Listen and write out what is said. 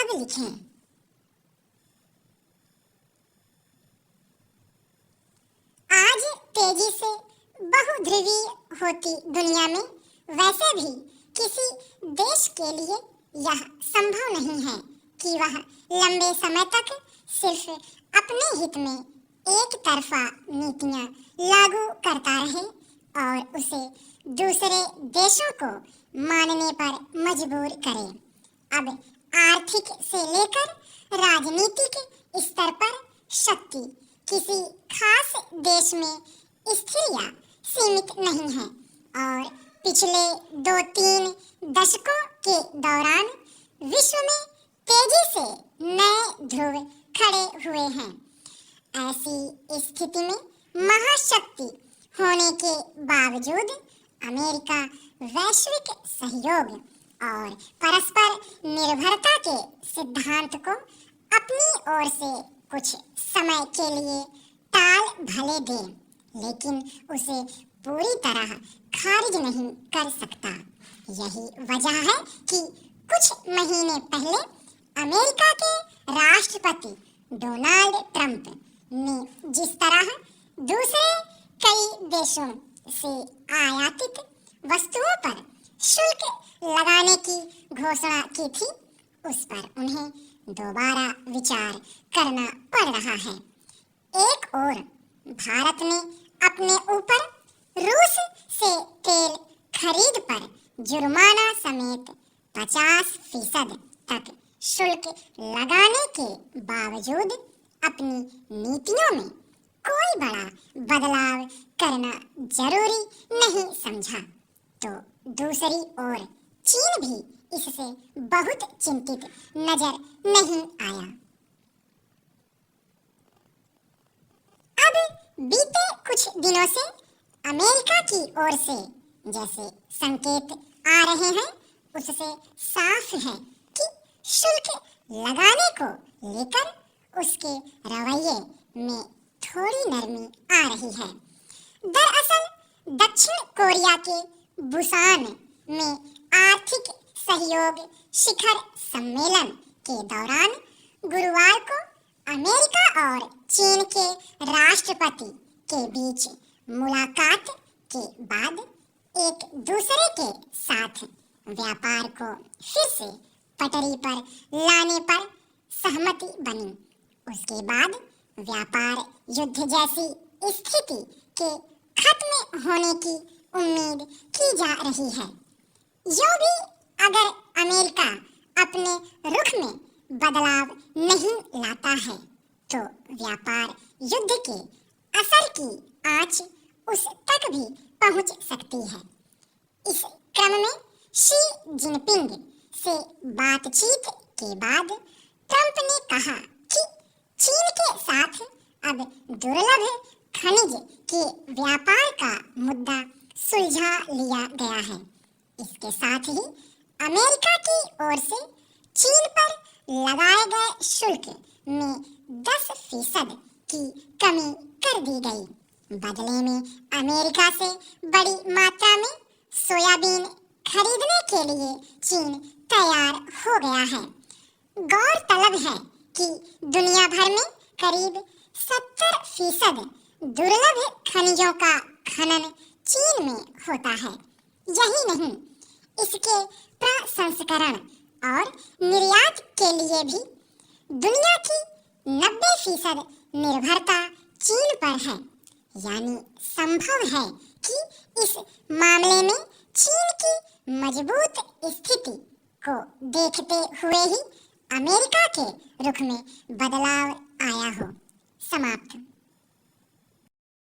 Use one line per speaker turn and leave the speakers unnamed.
अब लिखें। आज तेजी से बहुध्रुवीय होती दुनिया में वैसे भी किसी देश के लिए यह संभव नहीं है कि वह लंबे समय तक सिर्फ अपने हित में एक तरफा नीतियां लागू करता रहे और उसे दूसरे देशों को मानने पर मजबूर करे। अब आर्थिक से लेकर राजनीतिक स्तर पर शक्ति किसी खास देश में स्थिर या सीमित नहीं है और पिछले 2-3 दशकों के दौरान विश्व में तेजी से नए ध्रुव खड़े हुए हैं। ऐसी स्थिति में महाशक्ति होने के बावजूद अमेरिका वैश्विक सहयोग और परस्पर निर्भरता के सिद्धांत को अपनी ओर से कुछ समय के लिए टाल भले दे, लेकिन उसे पूरी तरह खारिज नहीं कर सकता। यही वजह है कि कुछ महीने पहले अमेरिका के राष्ट्रपति डोनाल्ड ट्रंप ने जिस तरह दूसरे कई देशों से आयातित वस्तुओं पर शुल्क लगाने की घोषणा की थी, उस पर उन्हें दोबारा विचार करना पड़ रहा है। एक ओर भारत ने अपने ऊपर रूस से तेल खरीद पर जुर्माना समेत 50% तक शुल्क लगाने के बावजूद अपनी नीतियों में कोई बड़ा बदलाव करना जरूरी नहीं समझा, तो दूसरी ओर चीन भी इससे बहुत चिंतित नजर नहीं आया। अब बीते कुछ दिनों से अमेरिका की ओर से जैसे संकेत आ रहे हैं, उससे साफ है कि शुल्क लगाने को लेकर उसके रवैये में थोड़ी नरमी आ रही है। दरअसल दक्षिण कोरिया के बुसान में आर्थिक सहयोग शिखर सम्मेलन के दौरान गुरुवार को अमेरिका और चीन के राष्ट्रपति के बीच मुलाकात के बाद एक दूसरे के साथ व्यापार को फिर से पटरी पर लाने पर सहमति बनी। उसके बाद व्यापार युद्ध जैसी स्थिति के खत्म होने की उम्मीद की जा रही है। यूं भी अगर अमेरिका अपने रुख में बदलाव नहीं लाता है तो व्यापार युद्ध के असर की आंच उस तक भी पहुंच सकती है। इस क्रम में शी जिनपिंग से बातचीत के बाद ट्रंप ने कहा कि चीन के साथ अब दुर्लभ खनिज के व्यापार का मुद्दा सुलझा लिया गया है। इसके साथ ही अमेरिका की ओर से चीन पर लगाए गए शुल्क में 10% की कमी कर दी गई। बदले में अमेरिका से बड़ी मात्रा में सोयाबीन खरीदने के लिए चीन तैयार हो गया है। गौरतलब है कि दुनिया भर में करीब 70% दुर्लभ खनिजों का खनन चीन में होता है। यही नहीं, इसके प्रसंस्करण और निर्यात के लिए भी दुनिया की 90% निर्भरता चीन पर है। यानी संभव है कि इस मामले में चीन की मजबूत स्थिति को देखते हुए ही अमेरिका के रुख में बदलाव आया हो। समाप्त।